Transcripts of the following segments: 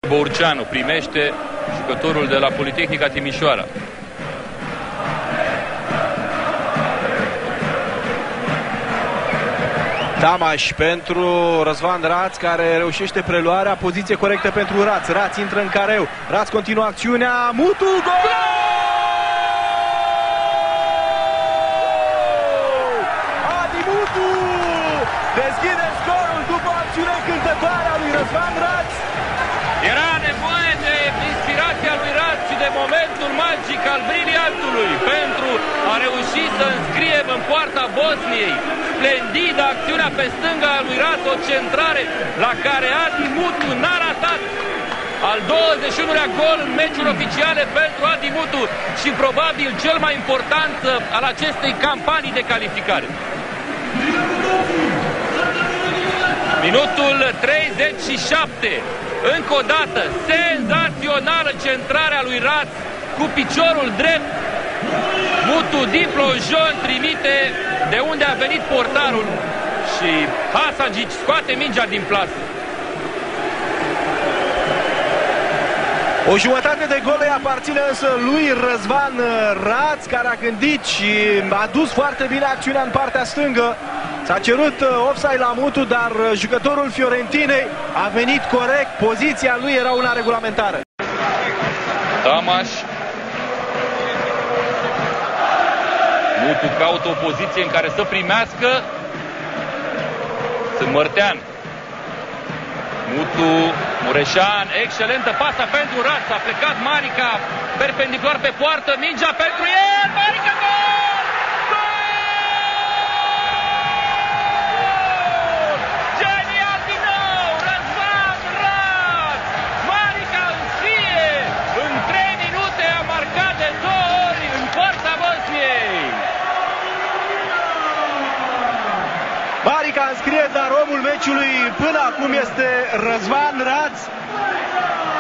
Bourceanu primește jucătorul de la Politehnica Timișoara. Tamaș pentru Răzvan Raț, care reușește preluarea, poziție corectă pentru Raț. Raț intră în careu, Raț continuă acțiunea, Mutu, gol! Adi Mutu deschide scorul după acțiune încântătoare a lui Răzvan Raț. Era nevoie de inspirația lui Raț și de momentul magic al briliantului pentru a reuși să înscrie în poarta Bosniei. Splendidă acțiunea pe stânga a lui Raț, o centrare la care Adi Mutu n-a ratat. Al 21-lea gol în meciuri oficiale pentru Adi Mutu și probabil cel mai important al acestei campanii de calificare. Minutul 37. Încă o dată, senzațională centrarea lui Raț cu piciorul drept. Mutu din plonjon trimite de unde a venit portarul și Hasagic scoate mingea din plasă. O jumătate de gol îi aparține însă lui Răzvan Raț, care a gândit și a dus foarte bine acțiunea în partea stângă. S-a cerut offside la Mutu, dar jucătorul Fiorentinei a venit corect. Poziția lui era una regulamentară. Tamaș. Mutu caută o poziție în care să primească. Sunt Mărtean. Mutu, Mureșan, excelentă pasa pentru Raț. A plecat Marica perpendicular pe poartă, mingea pentru el, Marica, gol! Marica înscrie, dar omul meciului până acum este Răzvan Raț,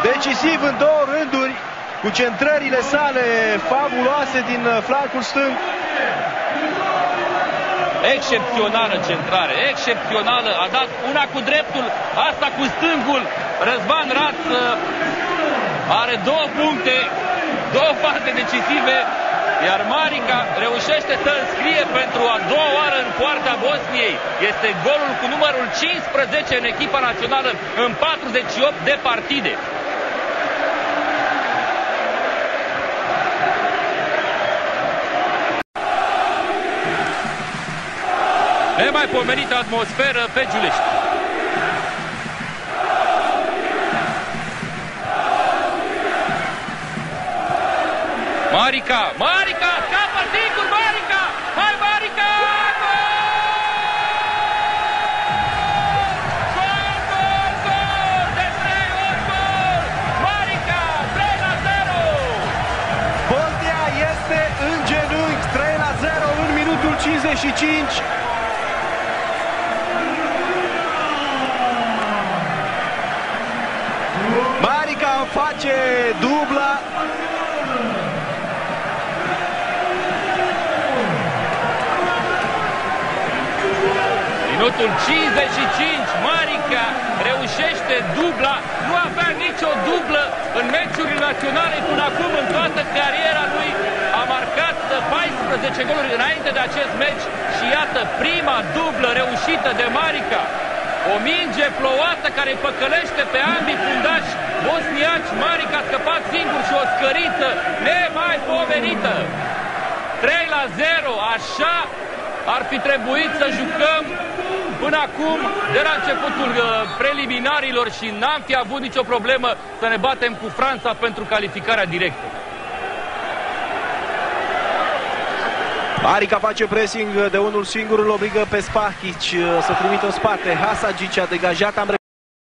decisiv în două rânduri, cu centrările sale fabuloase din flancul stâng. Excepțională centrare, excepțională, a dat una cu dreptul, asta cu stângul. Răzvan Raț are două puncte, două farte decisive, iar Marica reușește să înscrie pentru a doua oară în poarta Bosniei. Este golul cu numărul 15 în echipa națională în 48 de partide. Nemaipomenită atmosferă pe Giulești. Marica, Marica, scapă singur, Marica! Hai, Marica! Gol! Gol, gol, gol! De 3 ori gol! Marica, 3-0! Bosnia este în genunchi, 3-0 în minutul 55. Marica face dubla. Minutul 55, Marica reușește dubla, nu avea nicio dublă în meciurile naționale până acum în toată cariera lui, a marcat 14 goluri înainte de acest meci și iată prima dublă reușită de Marica. O minge plouată care păcălește pe ambii fundași bosniaci. Marica a scăpat singur și o scăriță nemaipomenită. 3-0, așa ar fi trebuit să jucăm până acum, de la începutul preliminarilor, și n-am fi avut nicio problemă să ne batem cu Franța pentru calificarea directă. Marica face pressing de unul singur, îl obligă pe Spahic să trimită în spate. Hasagic a degajat,